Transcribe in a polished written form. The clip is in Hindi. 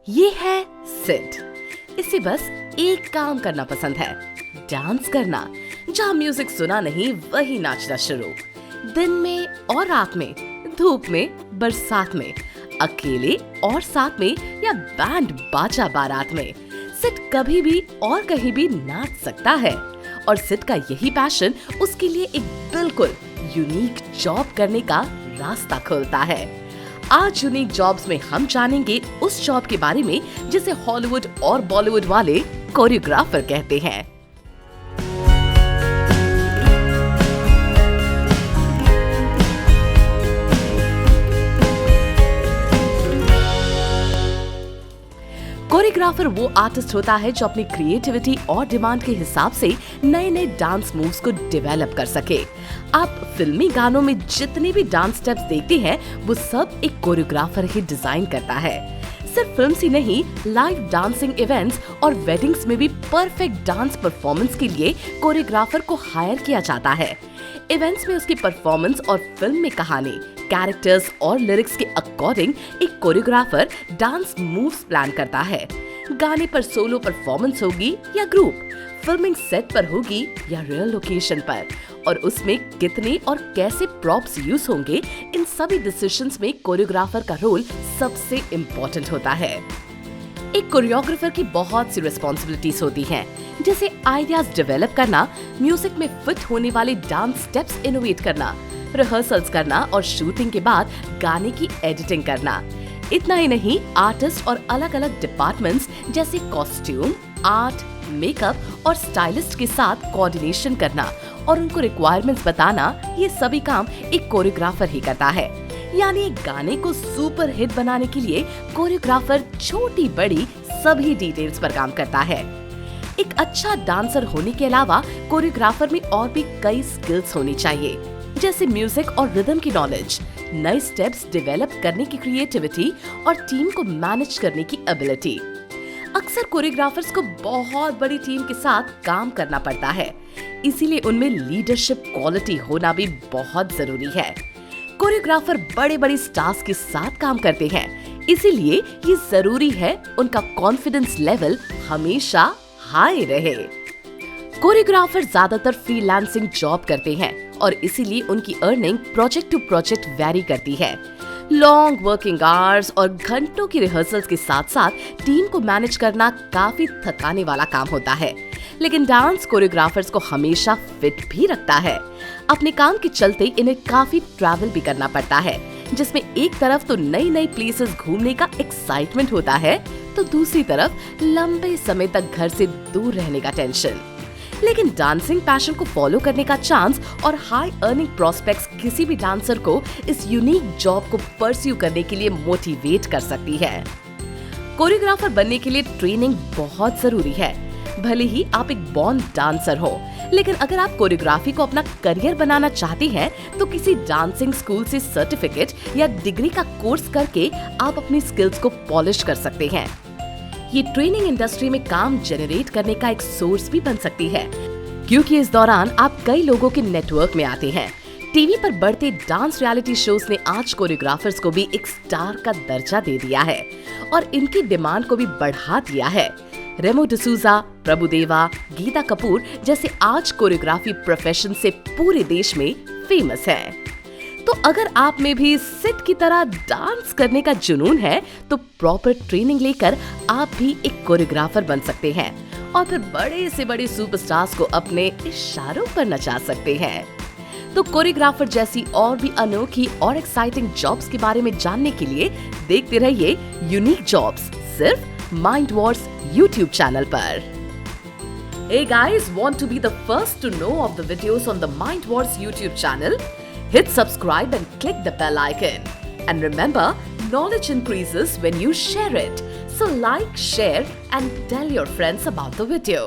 ये है सिड। इसे बस एक काम करना पसंद है, डांस करना। जहाँ म्यूजिक सुना नहीं वही नाचना शुरू। दिन में और रात में, धूप में, बरसात में, अकेले और साथ में या बैंड बाजा बारात में, सिड कभी भी और कहीं भी नाच सकता है। और सिड का यही पैशन उसके लिए एक बिल्कुल यूनिक जॉब करने का रास्ता खोलता है। आज यूनिक जॉब्स में हम जानेंगे उस जॉब के बारे में जिसे हॉलीवुड और बॉलीवुड वाले कोरियोग्राफर कहते हैं। कोरियोग्राफर वो आर्टिस्ट होता है जो अपनी क्रिएटिविटी और डिमांड के हिसाब से नए नए डांस मूव्स को डेवलप कर सके। आप फिल्मी गानों में जितने भी डांस स्टेप्स देखते हैं वो सब एक कोरियोग्राफर ही डिजाइन करता है। सिर्फ फिल्म्स ही नहीं, लाइव डांसिंग इवेंट्स और वेडिंग्स में भी परफेक्ट डांस परफॉर्मेंस के लिए कोरियोग्राफर को हायर किया जाता है। इवेंट्स में उसकी परफॉर्मेंस और फिल्म में कहानी, कैरेक्टर्स और लिरिक्स के अकॉर्डिंग एक कोरियोग्राफर डांस मूव्स प्लान करता है। गाने पर सोलो परफॉर्मेंस होगी या ग्रुप, फिल्मिंग सेट पर होगी या रियल लोकेशन पर, और उसमें कितने और कैसे प्रॉप्स यूज होंगे, इन सभी डिसीजंस में कोरियोग्राफर का रोल सबसे इम्पोर्टेंट होता है। एक कोरियोग्राफर की बहुत सी रिस्पॉन्सिबिलिटीज होती हैं, जैसे आइडियाज डेवलप करना, म्यूजिक में फिट होने वाले डांस स्टेप्स इनोवेट करना, रिहर्सल्स करना और शूटिंग के बाद गाने की एडिटिंग करना। इतना ही नहीं, आर्टिस्ट और अलग अलग डिपार्टमेंट्स जैसे कॉस्ट्यूम, आर्ट, मेकअप और स्टाइलिस्ट के साथ कोऑर्डिनेशन करना और उनको रिक्वायरमेंट्स बताना, ये सभी काम एक कोरियोग्राफर ही करता है। यानी एक गाने को सुपर हिट बनाने के लिए कोरियोग्राफर छोटी बड़ी सभी डिटेल्स पर काम करता है। एक अच्छा डांसर होने के अलावा कोरियोग्राफर में और भी कई स्किल्स होनी चाहिए, जैसे म्यूजिक और रिदम की नॉलेज, नए स्टेप्स डेवलप करने की क्रिएटिविटी और टीम को मैनेज करने की एबिलिटी। अक्सर कोरियोग्राफर्स को बहुत बड़ी टीम के साथ काम करना पड़ता है, इसीलिए उनमें लीडरशिप क्वालिटी होना भी बहुत जरूरी है। कोरियोग्राफर बड़े बड़े स्टार्स के साथ काम करते हैं, इसीलिए ये जरूरी है उनका कॉन्फिडेंस लेवल हमेशा हाई रहे। कोरियोग्राफर ज्यादातर फ्रीलांसिंग जॉब करते हैं और इसीलिए उनकी earning project to project vary करती है। लॉन्ग वर्किंग आवर्स और घंटों की रिहर्सल्स के साथ साथ टीम को मैनेज करना काफी थकाने वाला काम होता है, लेकिन डांस कोरियोग्राफर्स को हमेशा फिट भी रखता है। अपने काम के चलते इन्हें काफी ट्रैवल भी करना पड़ता है, जिसमें एक तरफ तो नई नई प्लेसेस घूमने का एक्साइटमेंट होता है, तो दूसरी तरफ लंबे समय तक घर से दूर रहने का टेंशन। लेकिन डांसिंग पैशन को फॉलो करने का चांस और हाई अर्निंग प्रोस्पेक्ट्स किसी भी डांसर को इस यूनिक जॉब को परस्यू करने के लिए मोटिवेट कर सकती है। कोरियोग्राफर बनने के लिए ट्रेनिंग बहुत जरूरी है। भले ही आप एक बॉर्न डांसर हो, लेकिन अगर आप कोरियोग्राफी को अपना करियर बनाना चाहते हैं तो किसी डांसिंग स्कूल से सर्टिफिकेट या डिग्री का कोर्स करके आप अपनी स्किल्स को पॉलिश कर सकते हैं। ये ट्रेनिंग इंडस्ट्री में काम जनरेट करने का एक सोर्स भी बन सकती है, क्योंकि इस दौरान आप कई लोगों के नेटवर्क में आते हैं। टीवी पर बढ़ते डांस रियलिटी शोज ने आज कोरियोग्राफर्स को भी एक स्टार का दर्जा दे दिया है और इनकी डिमांड को भी बढ़ा दिया है। रेमो डिसूजा, प्रभुदेवा, गीता कपूर जैसे आज कोरियोग्राफी प्रोफेशन से पूरे देश में फेमस हैं। तो अगर आप में भी सिड की तरह डांस करने का जुनून है तो प्रॉपर ट्रेनिंग लेकर आप भी एक कोरियोग्राफर बन सकते हैं और फिर बड़े से बड़े सुपरस्टार्स को अपने इशारों पर नचा सकते हैं। तो कोरियोग्राफर जैसी और भी अनोखी और एक्साइटिंग जॉब्स के बारे में जानने के लिए देखते रहिए यूनिक जॉब्स, सिर्फ माइंड वॉर्स यूट्यूब चैनल पर। Hey guys, want to be the first to know of the videos on the Mind Wars YouTube channel? Hit subscribe and click the bell icon. And remember, knowledge increases when you share it. So like, share and tell your friends about the video.